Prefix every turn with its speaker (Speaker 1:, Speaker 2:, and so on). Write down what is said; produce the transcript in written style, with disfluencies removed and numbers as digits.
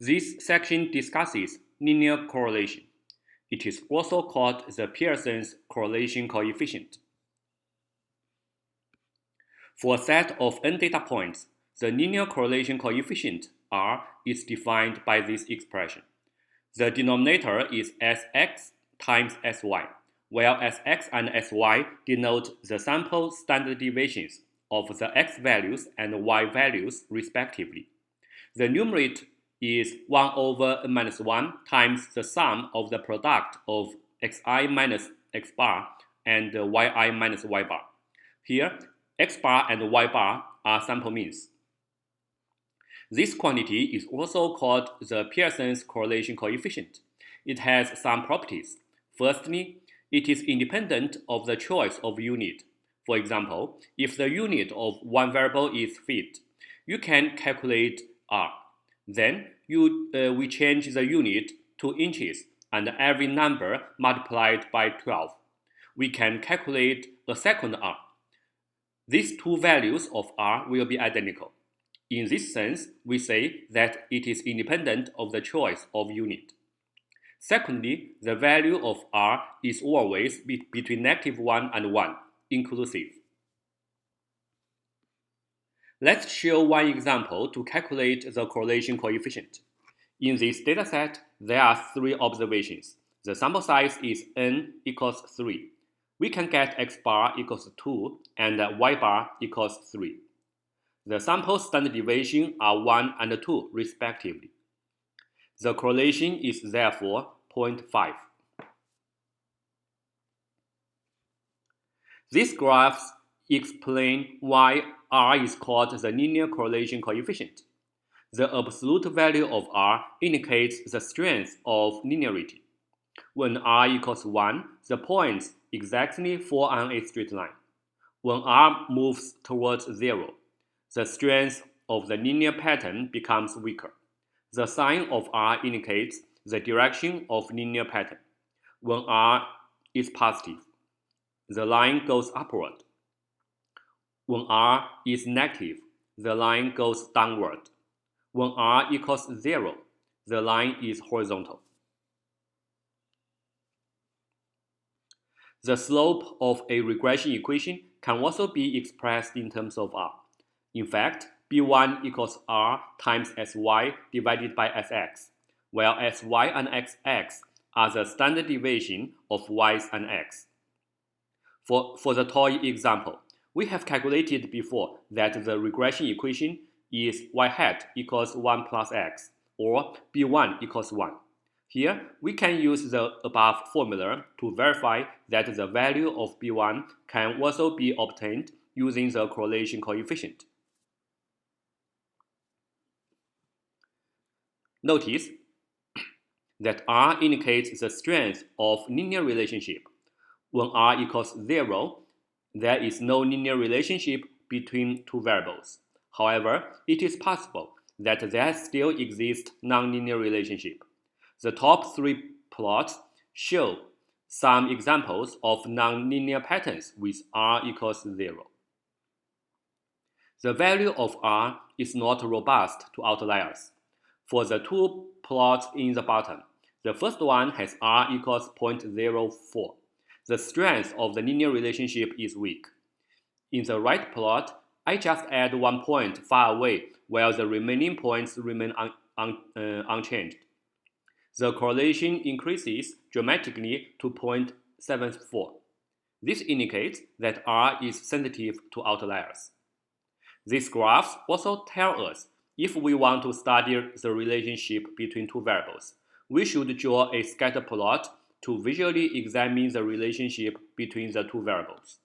Speaker 1: This section discusses linear correlation. It is also called the Pearson's correlation coefficient. For a set of n data points, the linear correlation coefficient R is defined by this expression. The denominator is Sx times Sy, where Sx and Sy denote the sample standard deviations of the x values and y values respectively. The numerator is 1 over n minus 1 times the sum of the product of xi minus x bar and yi minus y bar. Here, x bar and y bar are sample means. This quantity is also called the Pearson's correlation coefficient. It has some properties. Firstly, it is independent of the choice of unit. For example, if the unit of one variable is feet, you can calculate R. Then we change the unit to inches and every number multiplied by 12. We can calculate a second R. These two values of R will be identical. In this sense, we say that it is independent of the choice of unit. Secondly, the value of R is always between -1 and 1, inclusive. Let's show one example to calculate the correlation coefficient. In this dataset, there are 3 observations. The sample size is n equals 3. We can get x bar equals 2 and y bar equals 3. The sample standard deviation are 1 and 2 respectively. The correlation is therefore 0.5. These graphs explain why R is called the linear correlation coefficient. The absolute value of R indicates the strength of linearity. When R equals 1, the points exactly fall on a straight line. When R moves towards 0, the strength of the linear pattern becomes weaker. The sign of R indicates the direction of linear pattern. When R is positive, the line goes upward. When R is negative, the line goes downward. When R equals 0, the line is horizontal. The slope of a regression equation can also be expressed in terms of R. In fact, B1 equals R times Sy divided by Sx, where Sy and Xx are the standard deviation of Y's and X. For the toy example, we have calculated before that the regression equation is y hat equals 1 plus x, or B1 equals 1. Here, we can use the above formula to verify that the value of B1 can also be obtained using the correlation coefficient. Notice that R indicates the strength of linear relationship. When R equals 0, there is no linear relationship between two variables. However, it is possible that there still exists nonlinear relationship. The top 3 plots show some examples of nonlinear patterns with R equals 0. The value of R is not robust to outliers. For the 2 plots in the bottom, the first one has R equals 0.04. The strength of the linear relationship is weak. In the right plot, I just add 1 point far away while the remaining points remain unchanged. The correlation increases dramatically to 0.74. This indicates that R is sensitive to outliers. These graphs also tell us if we want to study the relationship between two variables, we should draw a scatter plot to visually examine the relationship between the two variables.